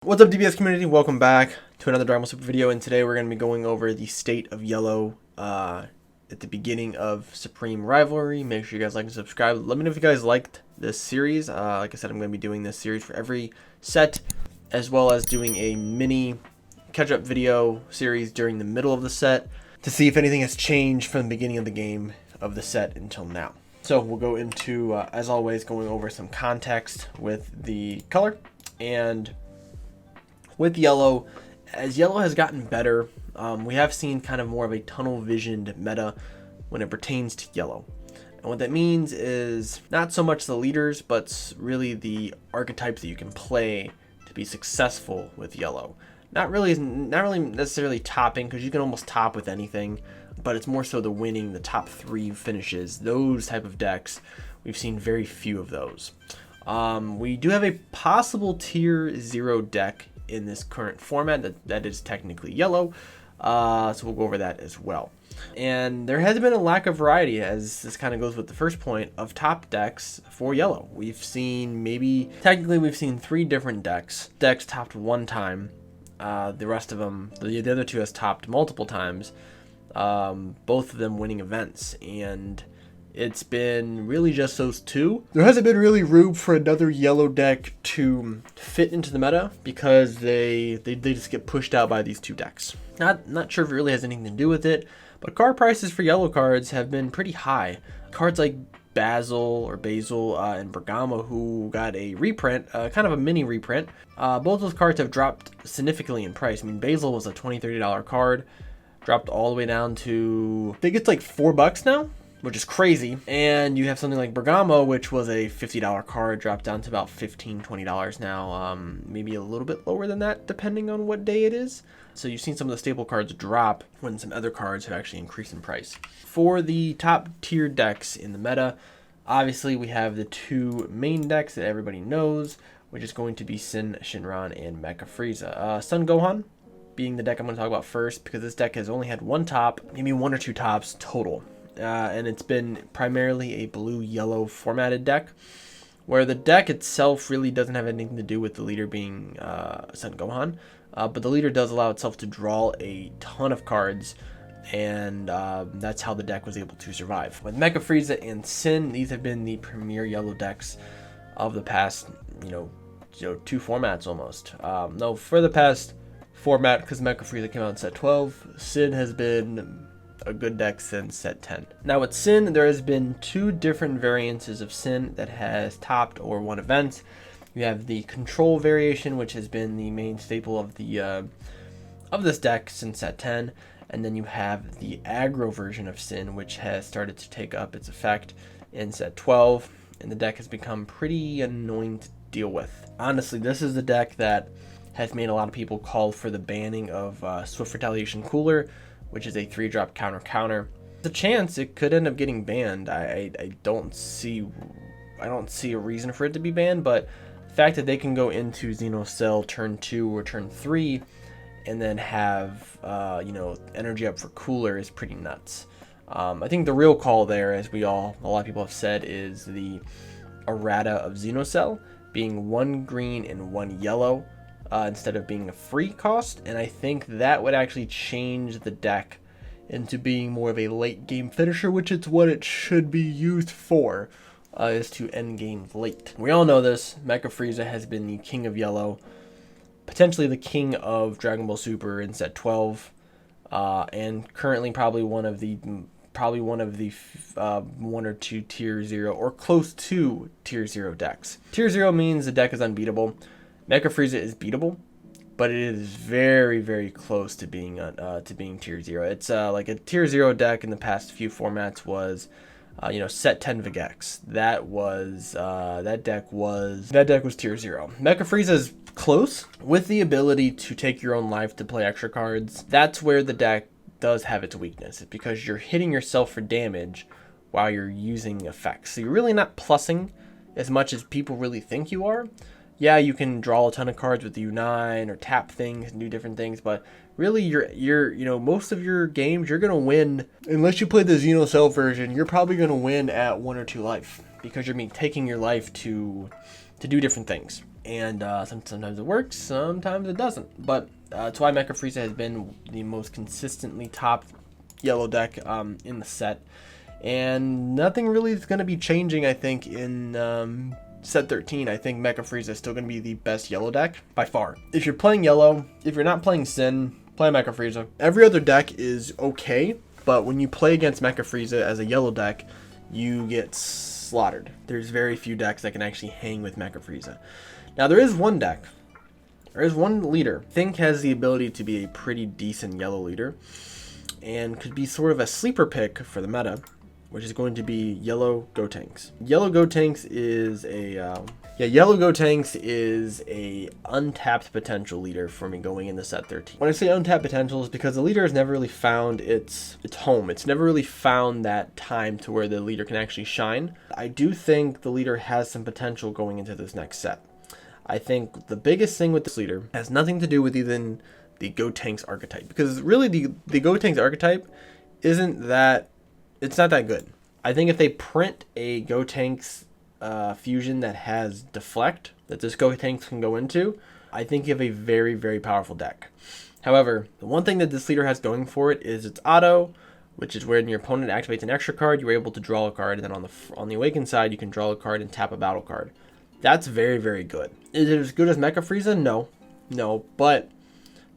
What's up, DBS community? Welcome back to another Dragon Ball Super video, and today we're going to be going over the state of yellow at the beginning of Supreme Rivalry. Make sure you guys like and subscribe. Let me know if you guys liked this series. Like I said, I'm going to be doing this series for every set, as well as doing a mini catch-up video series during the middle of the set to see if anything has changed from the beginning of the game of the set until now. So we'll go into, as always, going over some context with the color and with yellow. As yellow has gotten better, we have seen kind of more of a tunnel visioned meta when it pertains to yellow. And what that means is not so much the leaders, but really the archetypes that you can play to be successful with yellow. Not really necessarily topping, because you can almost top with anything, but it's more so the winning, the top 3 finishes, those type of decks. We've seen very few of those. We do have a possible tier 0 deck in this current format that is technically yellow, so we'll go over that as well. And there has been a lack of variety, as this kind of goes with the first point, of top decks for yellow. We've seen we've seen 3 different decks topped 1 time. The rest of them, the other 2 has topped multiple times, both of them winning events, and it's been really just those 2. There hasn't been really room for another yellow deck to fit into the meta because they just get pushed out by these 2 decks. Not sure if it really has anything to do with it, but card prices for yellow cards have been pretty high. Cards like Basil and Bergamo, who got a reprint, kind of a mini reprint. Both those cards have dropped significantly in price. I mean, Basil was a $20-$30 card, dropped all the way down to, I think it's like $4 now, which is crazy. And you have something like Bergamo, which was a $50 card, dropped down to about $15-$20 now, maybe a little bit lower than that depending on what day it is. So you've seen some of the staple cards drop when some other cards have actually increased in price. For the top tier decks in the meta, obviously we have the 2 main decks that everybody knows, which is going to be Sin, Shinran, and Mecha Frieza. Sun Gohan being the deck I'm going to talk about first, because this deck has only had 1 top, maybe 1 or 2 tops total. And it's been primarily a blue-yellow formatted deck, where the deck itself really doesn't have anything to do with the leader being Sun Gohan, but the leader does allow itself to draw a ton of cards, and that's how the deck was able to survive. With Mecha Frieza and Sin, these have been the premier yellow decks of the past, 2 formats almost. No, for the past format, because Mecha Frieza came out in set 12, Sin has been a good deck since set 10. Now with Sin, there has been 2 different variances of Sin that has topped or won events. You have the control variation, which has been the main staple of the of this deck since set 10, and then you have the aggro version of Sin, which has started to take up its effect in set 12, and the deck has become pretty annoying to deal with. Honestly, this is the deck that has made a lot of people call for the banning of Swift Retaliation Cooler, which is a 3-drop counter. There's a chance it could end up getting banned. I don't see a reason for it to be banned, but the fact that they can go into Xenocell turn 2 or turn 3 and then have energy up for Cooler is pretty nuts. I think the real call there, as a lot of people have said, is the errata of Xenocell being 1 green and 1 yellow. Instead of being a free cost, and I think that would actually change the deck into being more of a late game finisher, which is what it should be used for, is to end games late. We all know this. Mecha Frieza has been the king of yellow, potentially the king of Dragon Ball Super in set 12, and currently probably one of the 1 or 2 tier 0 or close to tier 0 decks. Tier 0 means the deck is unbeatable. Mecha Frieza is beatable, but it is very, very close to being tier 0. It's like a tier 0 deck in the past few formats was, set 10 Vegex. That deck was tier 0. Mecha Frieza is close with the ability to take your own life to play extra cards. That's where the deck does have its weakness. It's because you're hitting yourself for damage while you're using effects. So you're really not plussing as much as people really think you are. Yeah, you can draw a ton of cards with U9 or tap things and do different things, but really most of your games you're gonna win unless you play the Xenocell version. You're probably gonna win at 1 or 2 life because you're taking your life to to do different things. And sometimes it works, sometimes it doesn't. But that's why Mecha Frieza has been the most consistently top yellow deck in the set. And nothing really is going to be changing, I think, in set 13. I think Mecha Frieza is still going to be the best yellow deck by far. If you're playing yellow, if you're not playing Sin, play Mecha Frieza. Every other deck is okay, but when you play against Mecha Frieza as a yellow deck, you get slaughtered. There's very few decks that can actually hang with Mecha Frieza. Now, there is one deck. There is one leader I think has the ability to be a pretty decent yellow leader and could be sort of a sleeper pick for the meta, which is going to be Yellow Gotenks. Yellow Gotenks is a untapped potential leader for me going into set 13. When I say untapped potential, is because the leader has never really found its home. It's never really found that time to where the leader can actually shine. I do think the leader has some potential going into this next set. I think the biggest thing with this leader has nothing to do with even the Gotenks archetype, because really the Gotenks archetype isn't that. It's not that good. I think if they print a Gotenks fusion that has Deflect, that this Gotenks can go into, I think you have a very, very powerful deck. However, the one thing that this leader has going for it is its auto, which is when your opponent activates an extra card, you're able to draw a card, and then on the Awakened side, you can draw a card and tap a battle card. That's very, very good. Is it as good as Mecha Frieza? No, but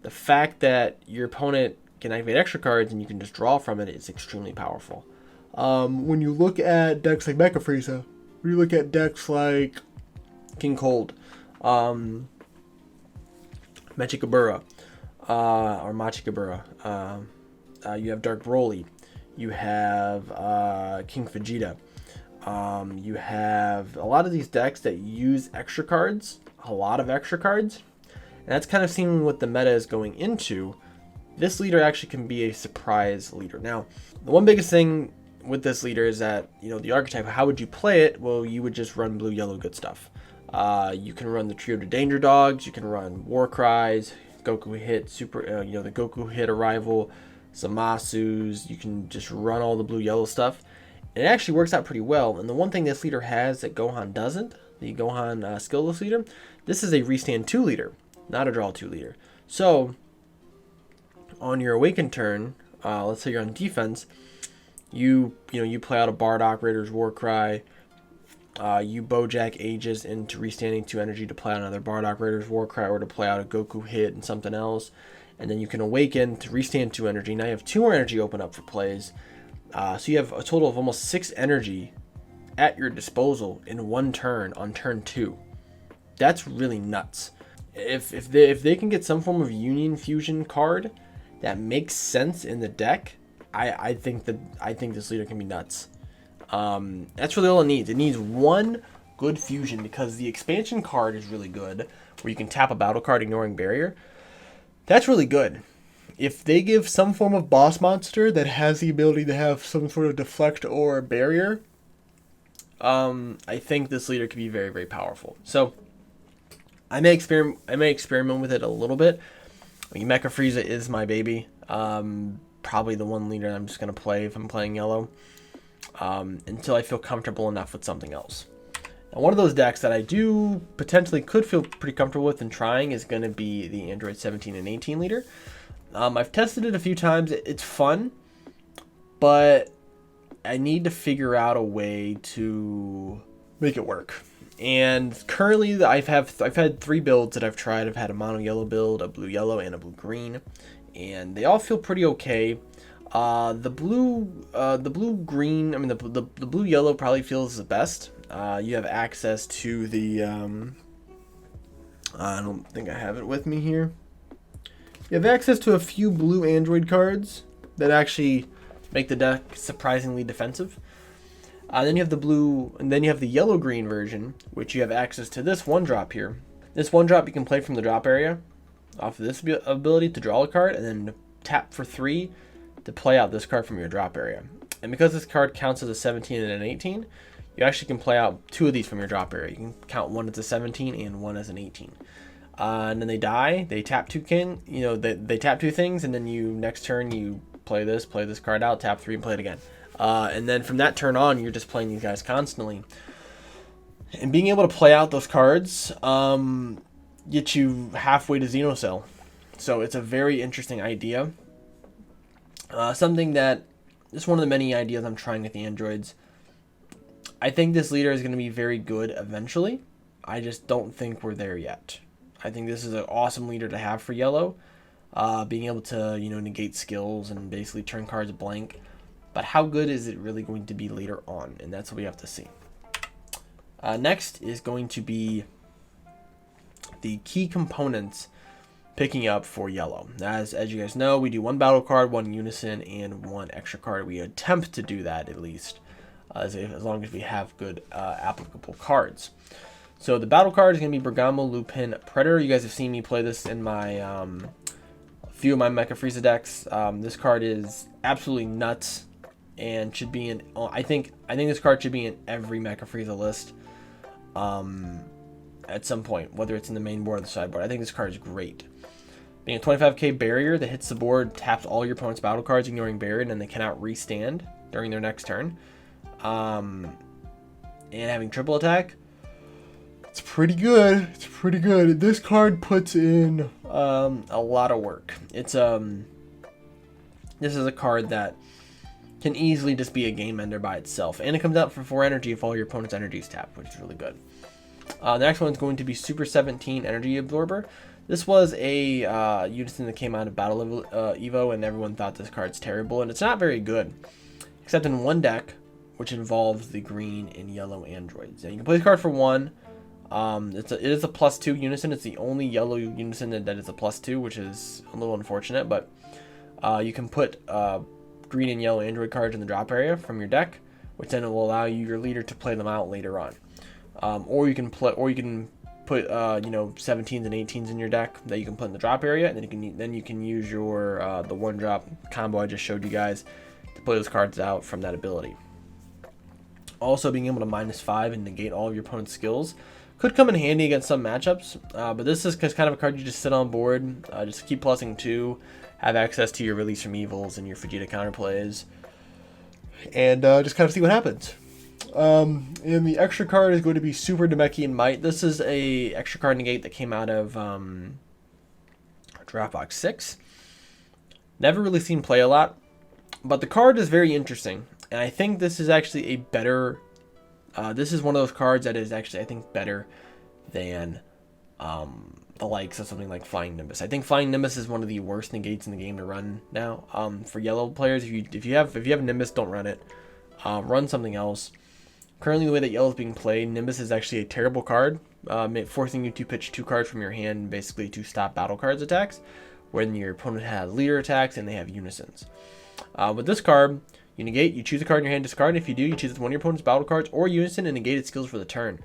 the fact that your opponent can activate extra cards and you can just draw from it is extremely powerful. When you look at decks like Mecha Frieza, when you look at decks like King Cold, Machikabura, you have Dark Broly, you have King Vegeta, you have a lot of these decks that use extra cards, a lot of extra cards, and that's kind of seeming what the meta is going into. This leader actually can be a surprise leader. Now, the one biggest thing with this leader is that, the archetype, how would you play it? Well, you would just run blue, yellow, good stuff. You can run the trio to Danger Dogs, you can run War Cries, Goku hit, the Goku hit Arrival, Zamasus, you can just run all the blue, yellow stuff. And it actually works out pretty well. And the one thing this leader has that Gohan doesn't, the Gohan skillless leader, this is a restand 2 leader, not a draw 2 leader. So, on your Awakened turn, let's say you're on defense, you play out a Bardock Raiders Warcry, you Bojack Aegis into restanding 2 energy to play out another Bardock Raiders Warcry, or to play out a Goku hit and something else, and then you can Awaken to restand 2 energy. Now you have 2 more energy open up for plays, so you have a total of almost 6 energy at your disposal in one turn on turn 2. That's really nuts. If they can get some form of Union Fusion card that makes sense in the deck, I think this leader can be nuts. That's really all it needs. It needs one good fusion, because the expansion card is really good, where you can tap a battle card ignoring barrier. That's really good. If they give some form of boss monster that has the ability to have some sort of deflect or barrier, I think this leader could be very, very powerful. So I may experiment with it a little bit. Mecha Frieza is my baby. Probably the one leader I'm just going to play if I'm playing yellow, until I feel comfortable enough with something else. Now, one of those decks that I do potentially could feel pretty comfortable with and trying is going to be the Android 17 and 18 leader. I've tested it a few times. It's fun, but I need to figure out a way to make it work. And currently, I've had 3 builds that I've tried. I've had a mono yellow build, a blue yellow, and a blue green, and they all feel pretty okay. The blue yellow probably feels the best. You have access to the I don't think I have it with me here. You have access to a few blue Android cards that actually make the deck surprisingly defensive. Then you have the blue, and then you have the yellow-green version, which you have access to this 1-drop here. This 1-drop you can play from the drop area off of this ability to draw a card, and then tap for 3 to play out this card from your drop area. And because this card counts as a 17 and an 18, you actually can play out 2 of these from your drop area. You can count one as a 17 and one as an 18. And then they die, they tap 2 they tap 2 things, and then next turn you play this card out, tap 3 and play it again. And then from that turn on, you're just playing these guys constantly. And being able to play out those cards get you halfway to Xenocell. So it's a very interesting idea. Something that is one of the many ideas I'm trying with the androids. I think this leader is going to be very good eventually. I just don't think we're there yet. I think this is an awesome leader to have for yellow. Being able to, negate skills and basically turn cards blank. But how good is it really going to be later on? And that's what we have to see. Next is going to be the key components picking up for yellow. As you guys know, we do one battle card, one unison, and one extra card. We attempt to do that at least, as long as we have good applicable cards. So the battle card is going to be Bergamo, Lupin, Predator. You guys have seen me play this in my a few of my Mecha Frieza decks. This card is absolutely nuts and should be in. I think this card should be in every Mecha Frieza list. At some point, whether it's in the main board or the sideboard. I think this card is great. Being a 25k barrier that hits the board, taps all your opponent's battle cards, ignoring buried, and they cannot restand during their next turn. And having triple attack. It's pretty good. It's pretty good. This card puts in a lot of work. It's this is a card that can easily just be a game ender by itself, and it comes out for 4 energy if all your opponent's energy is tapped, which is really good. The next one is going to be Super 17 Energy Absorber. This was a unison that came out of Battle Evo, and everyone thought this card's terrible, and it's not very good, except in one deck, which involves the green and yellow androids. And you can play this card for 1. It is a +2 unison. It's the only yellow unison that is a +2, which is a little unfortunate, but you can put green and yellow android cards in the drop area from your deck, which then will allow your leader to play them out later on. Or you can put 17s and 18s in your deck that you can put in the drop area, and then you can use your the 1-drop combo I just showed you guys to play those cards out from that ability. Also, being able to -5 and negate all of your opponent's skills could come in handy against some matchups, but this is kind of a card you just sit on board, just keep plussing 2, have access to your Release from Evils and your Vegeta counterplays, and just kind of see what happens. And the extra card is going to be Super Namekian Might. This is a extra card negate that came out of Draft Box 6. Never really seen play a lot, but the card is very interesting, and I think this is actually a better. This is one of those cards that is actually, I think, better than the likes of something like Flying Nimbus. I think Flying Nimbus is one of the worst negates in the game to run now. For yellow players, if you have Nimbus, don't run it. Run something else. Currently, the way that yellow is being played, Nimbus is actually a terrible card, forcing you to pitch 2 cards from your hand, basically to stop battle cards attacks, when your opponent has leader attacks and they have unisons. With this card, you negate, you choose a card in your hand, discard, and if you do, you choose one of your opponent's battle cards or unison and negate its skills for the turn.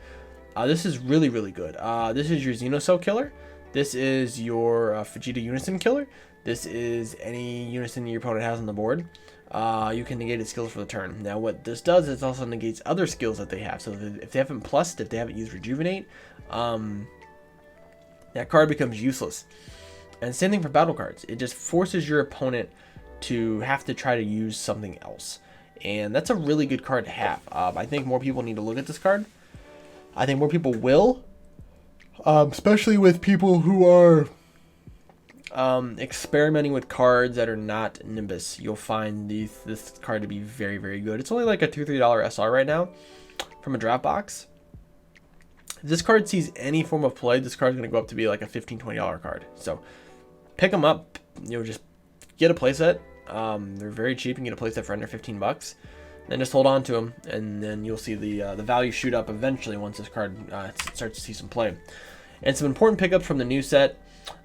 This is really, really good. This is your Xenocell killer. This is your Vegeta unison killer. This is any unison your opponent has on the board. You can negate its skills for the turn. Now, what this does is also negates other skills that they have. So if they haven't plussed, if they haven't used Rejuvenate, that card becomes useless. And same thing for battle cards. It just forces your opponent to have to try to use something else. And that's a really good card to have. I think more people need to look at this card. I think more people will. Especially with people who are experimenting with cards that are not Nimbus. You'll find this card to be very, very good. It's only like a $2-3 SR right now from a draft box. If this card sees any form of play, this card's going to go up to be like a $15-20 card. So pick them up, just get a playset. They're very cheap. You can get a playset for under $15. Then just hold on to them, and then you'll see the value shoot up eventually once this card starts to see some play. And some important pickups from the new set.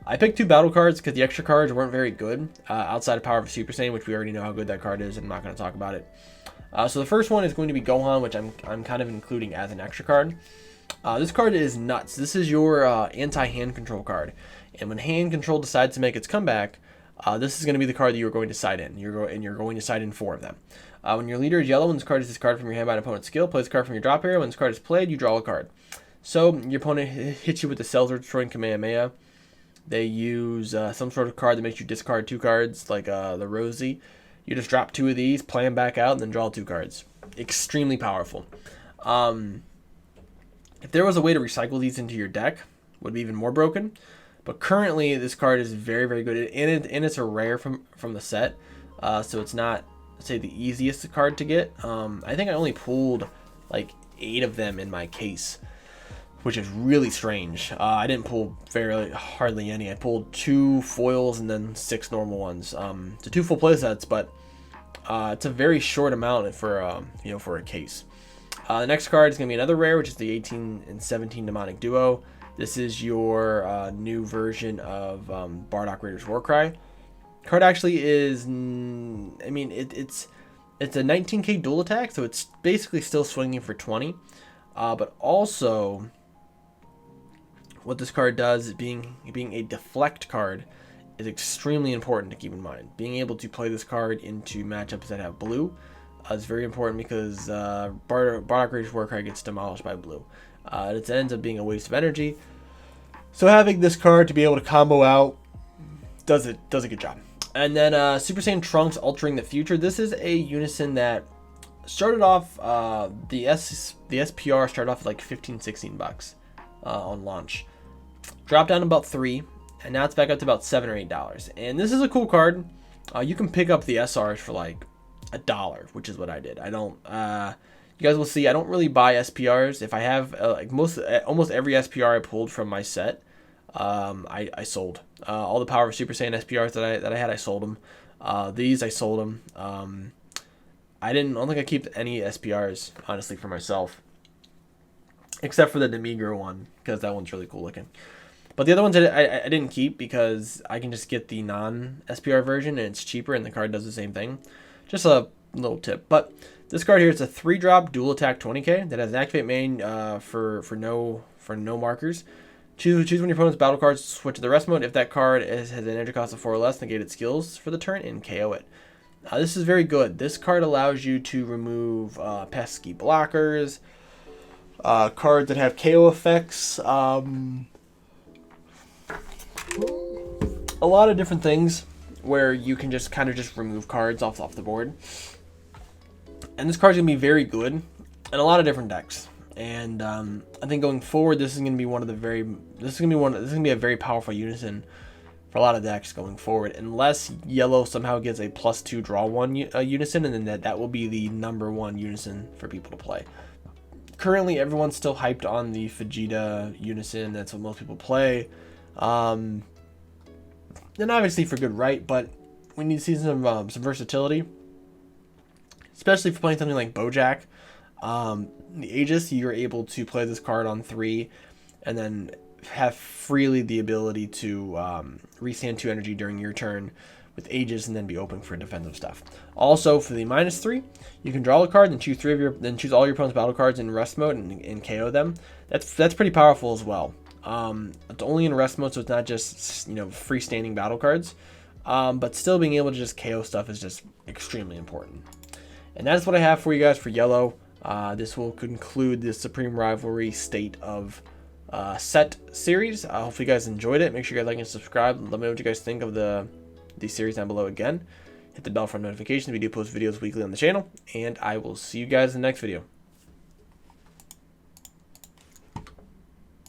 I picked 2 battle cards because the extra cards weren't very good outside of Power of Super Saiyan, which we already know how good that card is. I'm not going to talk about it. So the first one is going to be Gohan, which I'm kind of including as an extra card. This card is nuts. This is your anti-hand control card, and when hand control decides to make its comeback, this is going to be the card that you're going to side in. You're going to side in 4 of them. When your leader is yellow and this card is discarded from your hand by an opponent's skill, play this card from your drop area. When this card is played, you draw a card. So your opponent hits you with the Cells or Destroying Kamehameha. They use some sort of card that makes you discard 2 cards, like the Rosie. You just drop 2 of these, play them back out, and then draw 2 cards. Extremely powerful. If there was a way to recycle these into your deck, it would be even more broken. But currently, this card is very, very good, and it's a rare from the set, so it's not, say, the easiest card to get. I think I only pulled like 8 of them in my case, which is really strange. I didn't pull hardly any. I pulled 2 foils and then 6 normal ones. So 2 full play sets, but it's a very short amount for for a case. The next card is gonna be another rare, which is the 18 and 17 Demonic Duo. This is your new version of Bardock Raider's Warcry. Card actually is, I mean, it's a 19k dual attack, so it's basically still swinging for 20. But also, what this card does, being a deflect card, is extremely important to keep in mind. Being able to play this card into matchups that have blue is very important, because Bardock Raider's Warcry gets demolished by blue. It ends up being a waste of energy. So having this card to be able to combo out does a good job. And then Super Saiyan Trunks Altering the Future. This is a unison that started off, the SPR started off at like 15-16 bucks on launch. Dropped down to about 3, and now it's back up to about $7 or $8. And this is a cool card. You can pick up the SRs for like $1, which is what I did. I don't. You guys will see, I don't really buy SPRs. If I have almost every SPR I pulled from my set, I sold. All the Power of Super Saiyan SPRs that I had, I sold them. These I sold them. I don't think I keep any SPRs, honestly, for myself, except for the Demigro one, because that one's really cool looking. But the other ones I didn't keep, because I can just get the non-SPR version and it's cheaper and the card does the same thing. Just a little tip. But this card here is a 3-drop dual attack 20k that has an activate main for no markers. Choose one of your opponent's battle cards, switch to the rest mode. If that card has an energy cost of 4 or less, negate its skills for the turn and KO it. This is very good. This card allows you to remove pesky blockers, cards that have KO effects, a lot of different things where you can just kind of remove cards off the board. And this card's gonna be very good in a lot of different decks. And I think going forward, this is gonna be a very powerful unison for a lot of decks going forward. Unless yellow somehow gets a +2 draw 1 unison, and then that will be the #1 unison for people to play. Currently, everyone's still hyped on the Vegeta unison. That's what most people play. And obviously for good right, but we need to see some versatility, especially for playing something like Bojack. The Aegis, you're able to play this card on 3 and then have freely the ability to restand 2 energy during your turn with Aegis and then be open for defensive stuff. Also, for the -3, you can draw a card and choose choose all your opponent's battle cards in rest mode and KO them. That's pretty powerful as well. It's only in rest mode, so it's not just freestanding battle cards, but still being able to just KO stuff is just extremely important. And that's what I have for you guys for yellow. This will conclude the Supreme Rivalry State of Set series. Hopefully you guys enjoyed it. Make sure you guys like and subscribe. Let me know what you guys think of the series down below again. Hit the bell for notifications. We do post videos weekly on the channel, and I will see you guys in the next video.